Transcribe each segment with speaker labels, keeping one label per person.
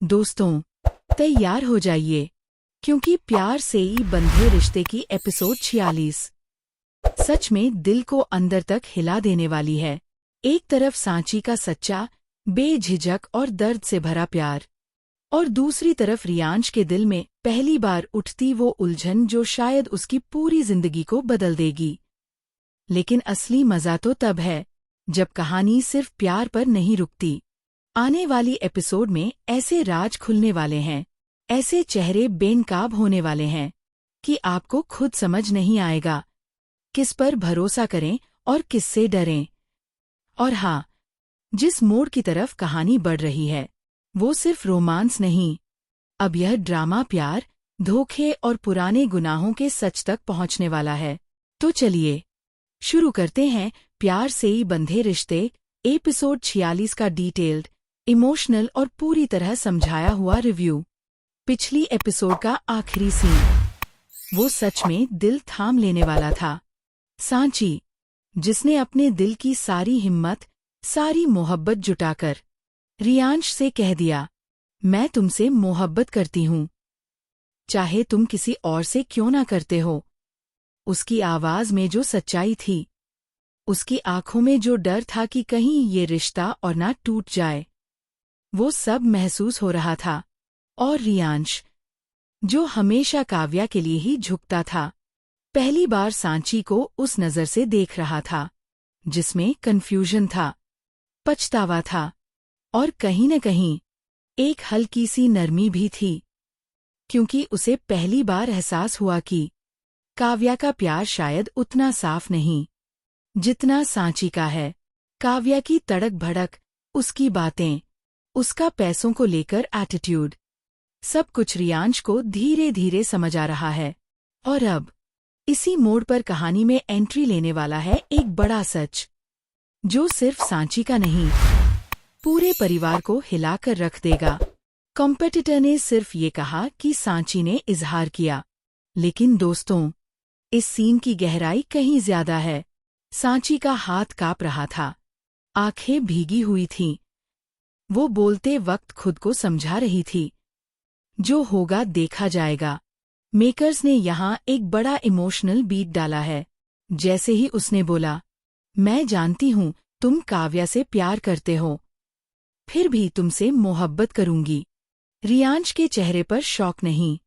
Speaker 1: दोस्तों, तैयार हो जाइए, क्योंकि प्यार से ही बंधे रिश्ते की एपिसोड 46 सच में दिल को अंदर तक हिला देने वाली है। एक तरफ सांची का सच्चा, बेझिझक और दर्द से भरा प्यार, और दूसरी तरफ रियांश के दिल में पहली बार उठती वो उलझन जो शायद उसकी पूरी जिंदगी को बदल देगी। लेकिन असली मजा तो तब है जब कहानी सिर्फ प्यार पर नहीं रुकती। आने वाली एपिसोड में ऐसे राज खुलने वाले हैं, ऐसे चेहरे बेनकाब होने वाले हैं कि आपको खुद समझ नहीं आएगा किस पर भरोसा करें और किससे डरें। और हाँ, जिस मोड़ की तरफ कहानी बढ़ रही है वो सिर्फ रोमांस नहीं, अब यह ड्रामा प्यार, धोखे और पुराने गुनाहों के सच तक पहुंचने वाला है। तो चलिए शुरू करते हैं प्यार से ही बंधे रिश्ते एपिसोड 46 का डिटेल्ड, इमोशनल और पूरी तरह समझाया हुआ रिव्यू। पिछली एपिसोड का आखिरी सीन, वो सच में दिल थाम लेने वाला था। सांची, जिसने अपने दिल की सारी हिम्मत, सारी मोहब्बत जुटाकर रियांश से कह दिया, मैं तुमसे मोहब्बत करती हूँ, चाहे तुम किसी और से क्यों ना करते हो। उसकी आवाज में जो सच्चाई थी, उसकी आंखों में जो डर था कि कहीं ये रिश्ता और ना टूट जाए, वो सब महसूस हो रहा था। और रियांश, जो हमेशा काव्या के लिए ही झुकता था, पहली बार सांची को उस नजर से देख रहा था जिसमें कन्फ्यूजन था, पछतावा था और कहीं न कहीं एक हल्की सी नरमी भी थी, क्योंकि उसे पहली बार एहसास हुआ कि काव्या का प्यार शायद उतना साफ नहीं जितना सांची का है। काव्या की तड़क भड़क, उसकी बातें, उसका पैसों को लेकर एटीट्यूड, सब कुछ रियांश को धीरे धीरे समझ आ रहा है। और अब इसी मोड़ पर कहानी में एंट्री लेने वाला है एक बड़ा सच, जो सिर्फ सांची का नहीं, पूरे परिवार को हिलाकर रख देगा। कॉम्पिटिटर ने सिर्फ ये कहा कि सांची ने इजहार किया, लेकिन दोस्तों, इस सीन की गहराई कहीं ज्यादा है। सांची का हाथ कांप रहा था, आंखें भीगी हुई थीं। वो बोलते वक्त खुद को समझा रही थी, जो होगा देखा जाएगा। मेकर्स ने यहाँ एक बड़ा इमोशनल बीट डाला है। जैसे ही उसने बोला, मैं जानती हूँ तुम काव्या से प्यार करते हो, फिर भी तुमसे मोहब्बत करूंगी, रियांश के चेहरे पर शौक नहीं,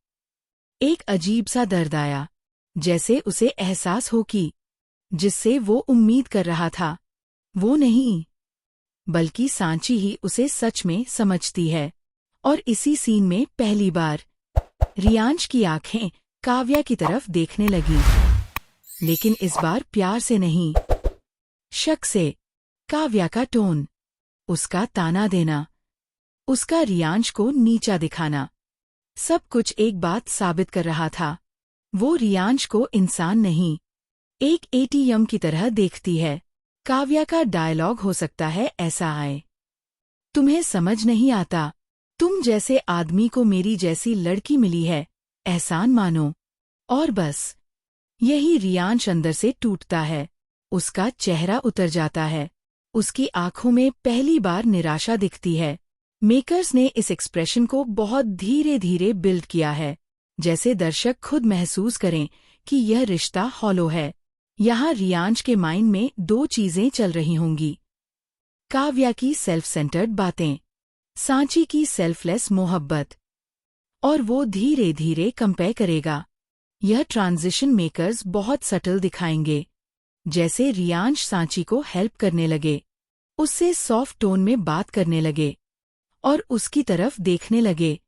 Speaker 1: एक अजीब सा दर्द आया, जैसे उसे एहसास हो कि जिससे वो उम्मीद कर रहा था वो नहीं, बल्कि सांची ही उसे सच में समझती है। और इसी सीन में पहली बार रियांश की आंखें काव्या की तरफ देखने लगी, लेकिन इस बार प्यार से नहीं, शक से। काव्या का टोन, उसका ताना देना, उसका रियांश को नीचा दिखाना, सब कुछ एक बात साबित कर रहा था, वो रियांश को इंसान नहीं, एक एटीएम की तरह देखती है। काव्या का डायलॉग हो सकता है ऐसा आए, तुम्हें समझ नहीं आता, तुम जैसे आदमी को मेरी जैसी लड़की मिली है, एहसान मानो। और बस यही रियांश अंदर से टूटता है, उसका चेहरा उतर जाता है, उसकी आंखों में पहली बार निराशा दिखती है। मेकर्स ने इस एक्सप्रेशन को बहुत धीरे धीरे बिल्ड किया है, जैसे दर्शक खुद महसूस करें कि यह रिश्ता हॉलो है। यहाँ रियांश के माइंड में दो चीजें चल रही होंगी, काव्या की सेल्फ सेंटर्ड बातें, सांची की सेल्फलेस मोहब्बत, और वो धीरे धीरे कंपेयर करेगा। यह ट्रांजिशन मेकर्स बहुत सटल दिखाएंगे, जैसे रियांश सांची को हेल्प करने लगे, उससे सॉफ्ट टोन में बात करने लगे और उसकी तरफ देखने लगे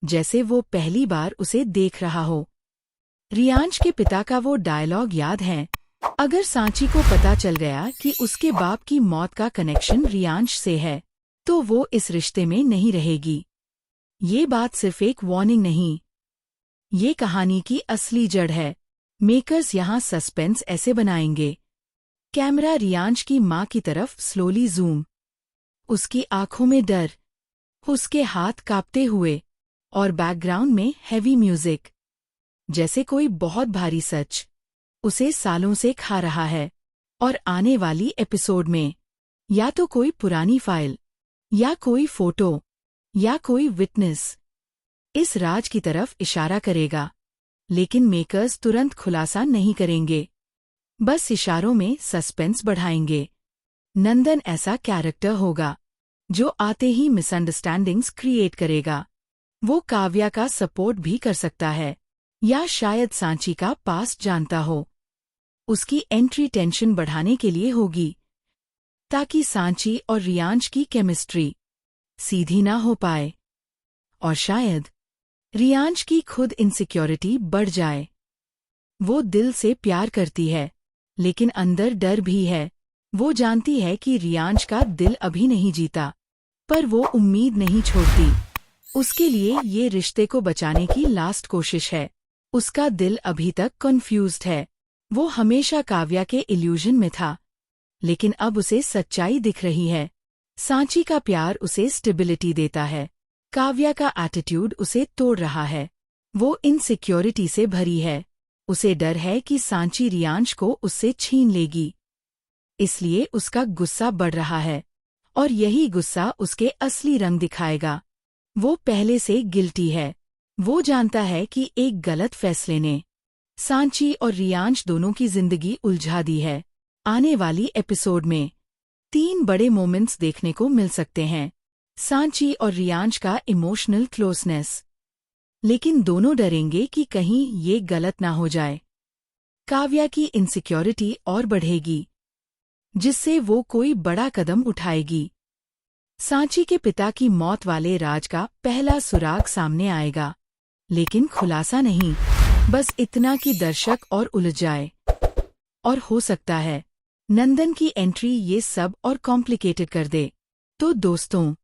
Speaker 1: जैसे वो पहली बार उसे देख रहा हो। रियांश के पिता का वो डायलॉग याद है, अगर सांची को पता चल गया कि उसके बाप की मौत का कनेक्शन रियांश से है, तो वो इस रिश्ते में नहीं रहेगी। ये बात सिर्फ एक वार्निंग नहीं, ये कहानी की असली जड़ है। मेकर्स यहाँ सस्पेंस ऐसे बनाएंगे, कैमरा रियांश की माँ की तरफ स्लोली जूम, उसकी आंखों में डर, उसके हाथ कांपते हुए, और बैकग्राउंड में हैवी म्यूजिक, जैसे कोई बहुत भारी सच उसे सालों से खा रहा है। और आने वाली एपिसोड में या तो कोई पुरानी फाइल या कोई फोटो या कोई विटनेस इस राज की तरफ इशारा करेगा, लेकिन मेकर्स तुरंत खुलासा नहीं करेंगे, बस इशारों में सस्पेंस बढ़ाएंगे। नंदन ऐसा कैरेक्टर होगा जो आते ही मिसअंडरस्टैंडिंग्स क्रिएट करेगा। वो काव्या का सपोर्ट भी कर सकता है, या शायद सांची का पास्ट जानता हो। उसकी एंट्री टेंशन बढ़ाने के लिए होगी, ताकि सांची और रियांश की केमिस्ट्री सीधी ना हो पाए, और शायद रियांश की खुद इनसिक्योरिटी बढ़ जाए। वो दिल से प्यार करती है, लेकिन अंदर डर भी है। वो जानती है कि रियांश का दिल अभी नहीं जीता, पर वो उम्मीद नहीं छोड़ती। उसके लिए ये रिश्ते को बचाने की लास्ट कोशिश है। उसका दिल अभी तक कन्फ्यूज्ड है। वो हमेशा काव्या के इल्यूजन में था, लेकिन अब उसे सच्चाई दिख रही है। सांची का प्यार उसे स्टेबिलिटी देता है, काव्या का एटीट्यूड उसे तोड़ रहा है। वो इनसिक्योरिटी से भरी है। उसे डर है कि सांची रियांश को उससे छीन लेगी, इसलिए उसका गुस्सा बढ़ रहा है, और यही गुस्सा उसके असली रंग दिखाएगा। वो पहले से गिल्टी है। वो जानता है कि एक गलत फैसले ने सांची और रियांश दोनों की जिंदगी उलझा दी है। आने वाली एपिसोड में 3 बड़े मोमेंट्स देखने को मिल सकते हैं। सांची और रियांश का इमोशनल क्लोजनेस, लेकिन दोनों डरेंगे कि कहीं ये गलत ना हो जाए। काव्या की इनसिक्योरिटी और बढ़ेगी, जिससे वो कोई बड़ा कदम उठाएगी। सांची के पिता की मौत वाले राज का पहला सुराग सामने आएगा, लेकिन खुलासा नहीं, बस इतना कि दर्शक और उलझ जाए। और हो सकता है नंदन की एंट्री ये सब और कॉम्प्लिकेटेड कर दे। तो दोस्तों,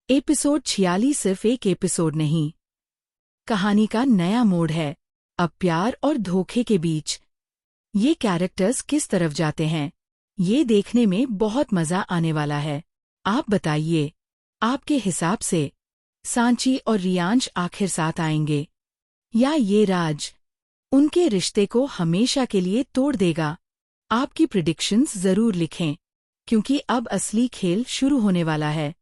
Speaker 1: एपिसोड 46 सिर्फ एक एपिसोड नहीं, कहानी का नया मोड़ है। अब प्यार और धोखे के बीच ये कैरेक्टर्स किस तरफ जाते हैं, ये देखने में बहुत मजा आने वाला है। आप बताइए, आपके हिसाब से सांची और रियांश आखिर साथ आएंगे, या ये राज उनके रिश्ते को हमेशा के लिए तोड़ देगा? आपकी प्रिडिक्शंस जरूर लिखें, क्योंकि अब असली खेल शुरू होने वाला है।